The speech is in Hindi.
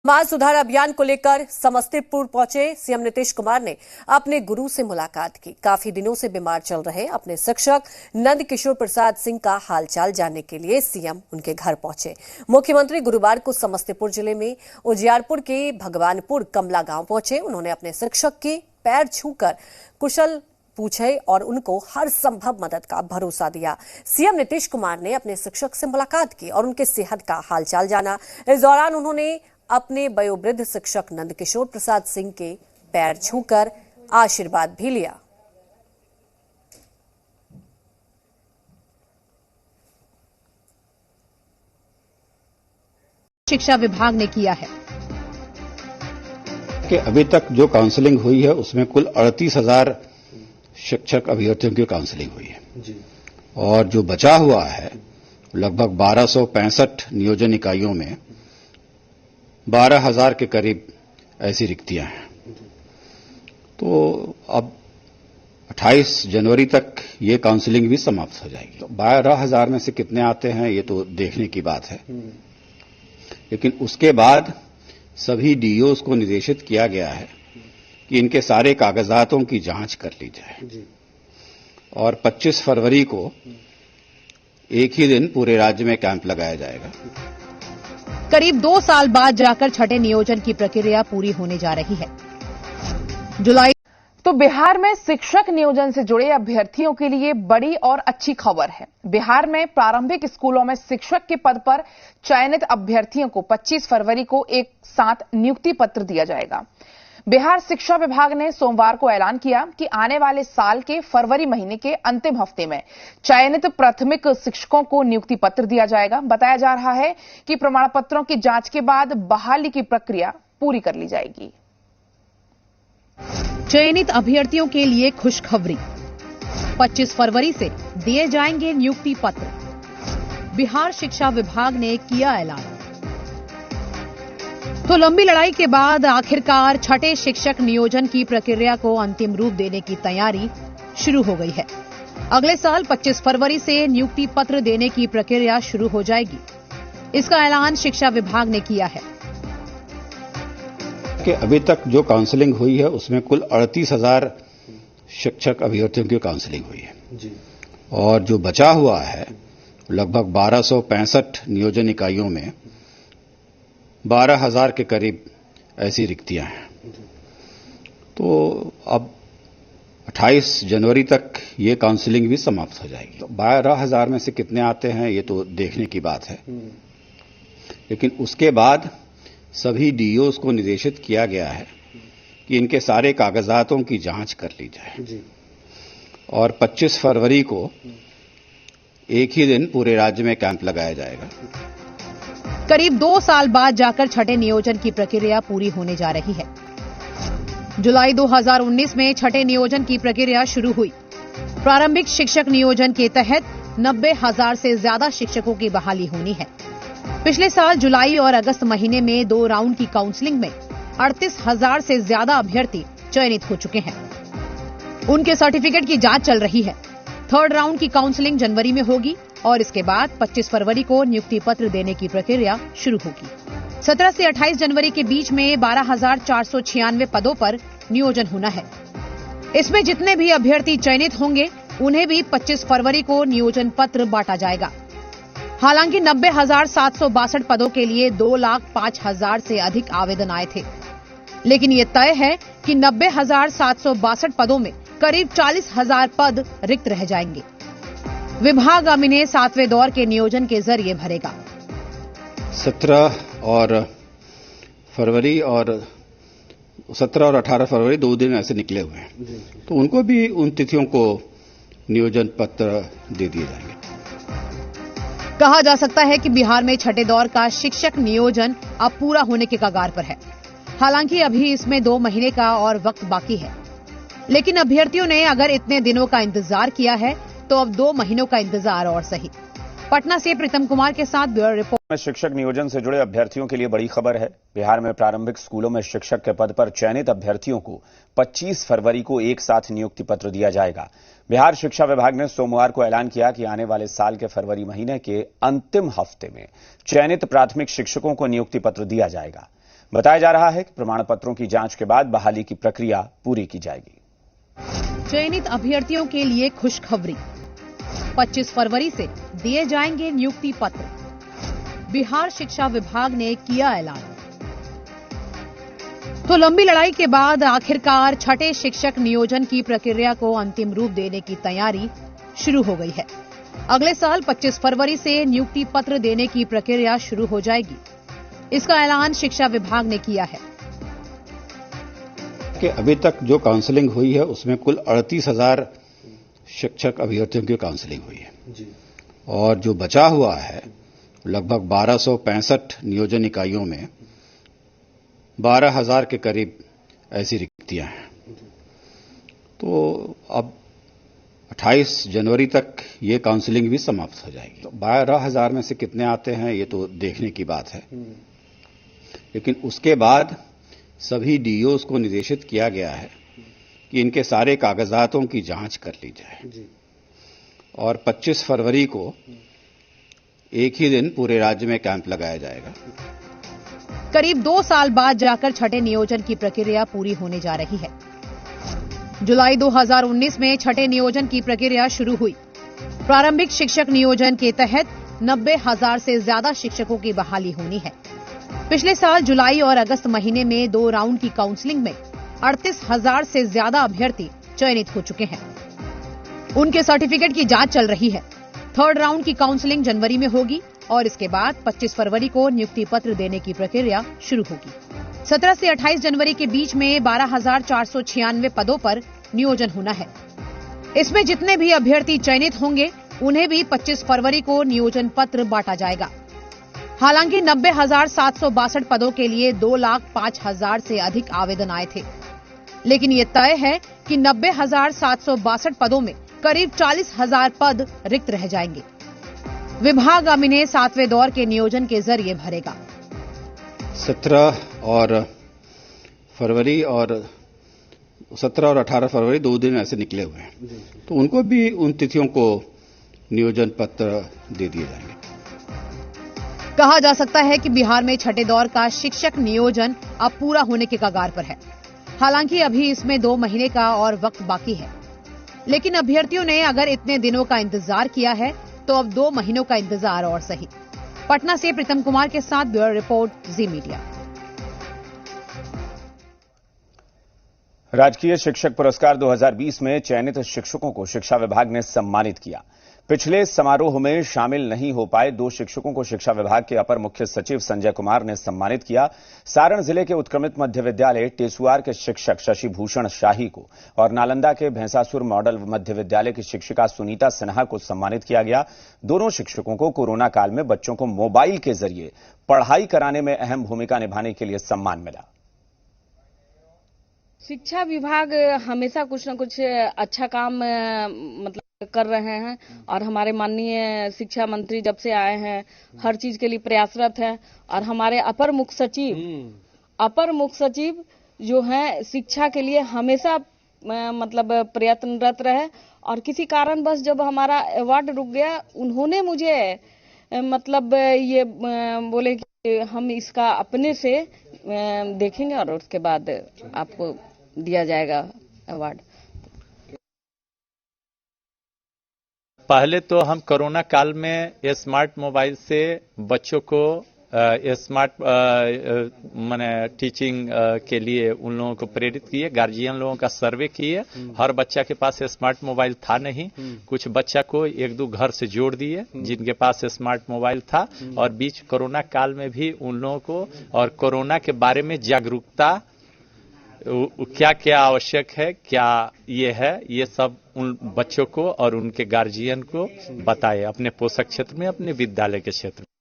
समाज सुधार अभियान को लेकर समस्तीपुर पहुंचे सीएम नीतीश कुमार ने अपने गुरु से मुलाकात की। काफी दिनों से बीमार चल रहे अपने शिक्षक नंद किशोर प्रसाद सिंह का हालचाल जानने के लिए सीएम उनके घर पहुंचे। मुख्यमंत्री गुरुवार को समस्तीपुर जिले में उजियारपुर के भगवानपुर कमला गांव पहुंचे। उन्होंने अपने शिक्षक के पैर छूकर कुशल पूछे और उनको हर संभव मदद का भरोसा दिया। सीएम नीतीश कुमार ने अपने शिक्षक से मुलाकात की और उनके सेहत का हालचाल जाना। इस दौरान उन्होंने अपने वयोवृद्ध शिक्षक नंद किशोर प्रसाद सिंह के पैर छूकर आशीर्वाद भी लिया। शिक्षा विभाग ने किया है कि अभी तक जो काउंसलिंग हुई है उसमें कुल 38,000 शिक्षक अभ्यर्थियों की काउंसलिंग हुई है जी। और जो बचा हुआ है लगभग 1265 नियोजन इकाइयों में 12,000 के करीब ऐसी रिक्तियां हैं। तो अब 28 जनवरी तक ये काउंसलिंग भी समाप्त हो जाएगी। तो 12,000 में से कितने आते हैं ये तो देखने की बात है, लेकिन उसके बाद सभी डीओस को निर्देशित किया गया है कि इनके सारे कागजातों की जांच कर ली जाए और 25 फरवरी को एक ही दिन पूरे राज्य में कैंप लगाया जाएगा। करीब 2 साल बाद जाकर छठे नियोजन की प्रक्रिया पूरी होने जा रही है। जुलाई तो बिहार में शिक्षक नियोजन से जुड़े अभ्यर्थियों के लिए बड़ी और अच्छी खबर है। बिहार में प्रारंभिक स्कूलों में शिक्षक के पद पर चयनित अभ्यर्थियों को 25 फरवरी को एक साथ नियुक्ति पत्र दिया जाएगा। बिहार शिक्षा विभाग ने सोमवार को ऐलान किया कि आने वाले साल के फरवरी महीने के अंतिम हफ्ते में चयनित प्राथमिक शिक्षकों को नियुक्ति पत्र दिया जाएगा। बताया जा रहा है कि प्रमाण पत्रों की जांच के बाद बहाली की प्रक्रिया पूरी कर ली जाएगी। चयनित अभ्यर्थियों के लिए खुशखबरी, 25 फरवरी से दिए जाएंगे नियुक्ति पत्र। बिहार शिक्षा विभाग ने किया ऐलान। तो लंबी लड़ाई के बाद आखिरकार छठे शिक्षक नियोजन की प्रक्रिया को अंतिम रूप देने की तैयारी शुरू हो गई है। अगले साल 25 फरवरी से नियुक्ति पत्र देने की प्रक्रिया शुरू हो जाएगी। इसका ऐलान शिक्षा विभाग ने किया है कि अभी तक जो काउंसलिंग हुई है उसमें कुल 38,000 शिक्षक अभ्यर्थियों की काउंसलिंग हुई है जी। और जो बचा हुआ है लगभग 1265 नियोजन इकाइयों में 12,000 के करीब ऐसी रिक्तियां हैं। तो अब 28 जनवरी तक ये काउंसलिंग भी समाप्त हो जाएगी। तो 12,000 में से कितने आते हैं ये तो देखने की बात है, लेकिन उसके बाद सभी डीओस को निर्देशित किया गया है कि इनके सारे कागजातों की जांच कर ली जाए और 25 फरवरी को एक ही दिन पूरे राज्य में कैंप लगाया जाएगा। करीब 2 साल बाद जाकर छठे नियोजन की प्रक्रिया पूरी होने जा रही है। जुलाई 2019 में छठे नियोजन की प्रक्रिया शुरू हुई। प्रारंभिक शिक्षक नियोजन के तहत 90,000 से ज्यादा शिक्षकों की बहाली होनी है। पिछले साल जुलाई और अगस्त महीने में 2 राउंड की काउंसलिंग में 38,000 से ज्यादा अभ्यर्थी चयनित हो चुके हैं। उनके सर्टिफिकेट की जांच चल रही है। 3rd राउंड की काउंसलिंग जनवरी में होगी और इसके बाद 25 फरवरी को नियुक्ति पत्र देने की प्रक्रिया शुरू होगी। 17 से 28 जनवरी के बीच में 12,496 पदों पर नियोजन होना है। इसमें जितने भी अभ्यर्थी चयनित होंगे उन्हें भी 25 फरवरी को नियोजन पत्र बांटा जाएगा। हालांकि 90,762 पदों के लिए 2,05,000 से अधिक आवेदन आए थे, लेकिन ये तय है कि 90,762 पदों में करीब 40,000 पद रिक्त रह जाएंगे। विभाग अब इन्हें 7वें दौर के नियोजन के जरिए भरेगा। 17 और 18 फरवरी 2 दिन ऐसे निकले हुए हैं, तो उनको भी उन तिथियों को नियोजन पत्र दे दिए जाएंगे। कहा जा सकता है कि बिहार में छठे दौर का शिक्षक नियोजन अब पूरा होने के कगार पर है। हालांकि अभी इसमें 2 महीने का और वक्त बाकी है, लेकिन अभ्यर्थियों ने अगर इतने दिनों का इंतजार किया है तो अब 2 महीनों का इंतजार और सही। पटना से प्रीतम कुमार के साथ ब्यूरो रिपोर्ट। में शिक्षक नियोजन से जुड़े अभ्यर्थियों के लिए बड़ी खबर है। बिहार में प्रारंभिक स्कूलों में शिक्षक के पद पर चयनित अभ्यर्थियों को 25 फरवरी को एक साथ नियुक्ति पत्र दिया जाएगा। बिहार शिक्षा विभाग ने सोमवार को ऐलान किया कि आने वाले साल के फरवरी महीने के अंतिम हफ्ते में चयनित प्राथमिक शिक्षकों को नियुक्ति पत्र दिया जाएगा। बताया जा रहा है कि प्रमाण पत्रों की जांच के बाद बहाली की प्रक्रिया पूरी की जाएगी। चयनित अभ्यर्थियों के लिए खुशखबरी, 25 फरवरी से दिए जाएंगे नियुक्ति पत्र। बिहार शिक्षा विभाग ने किया ऐलान। तो लंबी लड़ाई के बाद आखिरकार छठे शिक्षक नियोजन की प्रक्रिया को अंतिम रूप देने की तैयारी शुरू हो गई है। अगले साल 25 फरवरी से नियुक्ति पत्र देने की प्रक्रिया शुरू हो जाएगी। इसका ऐलान शिक्षा विभाग ने किया है कि अभी तक जो काउंसलिंग हुई है उसमें कुल 38,000 शिक्षक अभ्यर्थियों की काउंसलिंग हुई है जी। और जो बचा हुआ है लगभग 1265 नियोजन इकाइयों में 12,000 के करीब ऐसी रिक्तियां हैं। तो अब 28 जनवरी तक ये काउंसलिंग भी समाप्त हो जाएगी। तो 12,000 में से कितने आते हैं ये तो देखने की बात है, लेकिन उसके बाद सभी डीओस को निर्देशित किया गया है कि इनके सारे कागजातों की जांच कर ली जाए और 25 फरवरी को एक ही दिन पूरे राज्य में कैंप लगाया जाएगा। करीब 2 साल बाद जाकर छठे नियोजन की प्रक्रिया पूरी होने जा रही है। जुलाई 2019 में छठे नियोजन की प्रक्रिया शुरू हुई। प्रारंभिक शिक्षक नियोजन के तहत 90,000 से ज्यादा शिक्षकों की बहाली होनी है। पिछले साल जुलाई और अगस्त महीने में 2 राउंड की काउंसलिंग में 38,000 से ज्यादा अभ्यर्थी चयनित हो चुके हैं। उनके सर्टिफिकेट की जांच चल रही है। 3rd राउंड की काउंसलिंग जनवरी में होगी और इसके बाद 25 फरवरी को नियुक्ति पत्र देने की प्रक्रिया शुरू होगी। 17 से 28 जनवरी के बीच में 12,496 पदों पर नियोजन होना है। इसमें जितने भी अभ्यर्थी चयनित होंगे उन्हें भी 25 फरवरी को नियोजन पत्र बांटा जाएगा। हालांकि 90,762 पदों के लिए 2,05,000 से अधिक आवेदन आए थे, लेकिन ये तय है कि 90,762 पदों में करीब 40,000 पद रिक्त रह जाएंगे। विभाग अब इन्हें 7वें दौर के नियोजन के जरिए भरेगा। 17 और 18 फरवरी 2 दिन ऐसे निकले हुए हैं, तो उनको भी उन तिथियों को नियोजन पत्र दे दिए जाएंगे। कहा जा सकता है कि बिहार में छठे दौर का शिक्षक नियोजन अब पूरा होने के कगार पर है। हालांकि अभी इसमें 2 महीने का और वक्त बाकी है, लेकिन अभ्यर्थियों ने अगर इतने दिनों का इंतजार किया है तो अब 2 महीनों का इंतजार और सही। पटना से प्रीतम कुमार के साथ ब्यूरो रिपोर्ट, जी मीडिया। राजकीय शिक्षक पुरस्कार 2020 में चयनित शिक्षकों को शिक्षा विभाग ने सम्मानित किया। पिछले समारोह में शामिल नहीं हो पाए 2 शिक्षकों को शिक्षा विभाग के अपर मुख्य सचिव संजय कुमार ने सम्मानित किया। सारण जिले के उत्क्रमित मध्य विद्यालय टेसुआर के शिक्षक शशि भूषण शाही को और नालंदा के भैंसासुर मॉडल मध्य विद्यालय की शिक्षिका सुनीता सिन्हा को सम्मानित किया गया। दोनों शिक्षकों को कोरोना काल में बच्चों को मोबाइल के जरिए पढ़ाई कराने में अहम भूमिका निभाने के लिए सम्मान मिला। शिक्षा विभाग हमेशा कुछ न कुछ अच्छा काम मतलब कर रहे हैं और हमारे माननीय शिक्षा मंत्री जब से आए हैं हर चीज के लिए प्रयासरत है। और हमारे अपर मुख्य सचिव जो हैं शिक्षा के लिए हमेशा मतलब प्रयत्नरत रहे। और किसी कारणवश जब हमारा अवार्ड रुक गया, उन्होंने मुझे मतलब ये बोले कि हम इसका अपने से देखेंगे और उसके बाद आपको दिया जाएगा अवार्ड। पहले तो हम कोरोना काल में स्मार्ट मोबाइल से बच्चों को स्मार्ट माने टीचिंग के लिए उन लोगों को प्रेरित किए। गार्जियन लोगों का सर्वे किए। हर बच्चा के पास स्मार्ट मोबाइल था नहीं। कुछ बच्चा को 1-2 घर से जोड़ दिए जिनके पास स्मार्ट मोबाइल था। और बीच कोरोना काल में भी उन लोगों को और कोरोना के बारे में जागरूकता क्या क्या आवश्यक है, क्या ये है, ये सब उन बच्चों को और उनके गार्जियन को बताए अपने पोषक क्षेत्र में, अपने विद्यालय के क्षेत्र में।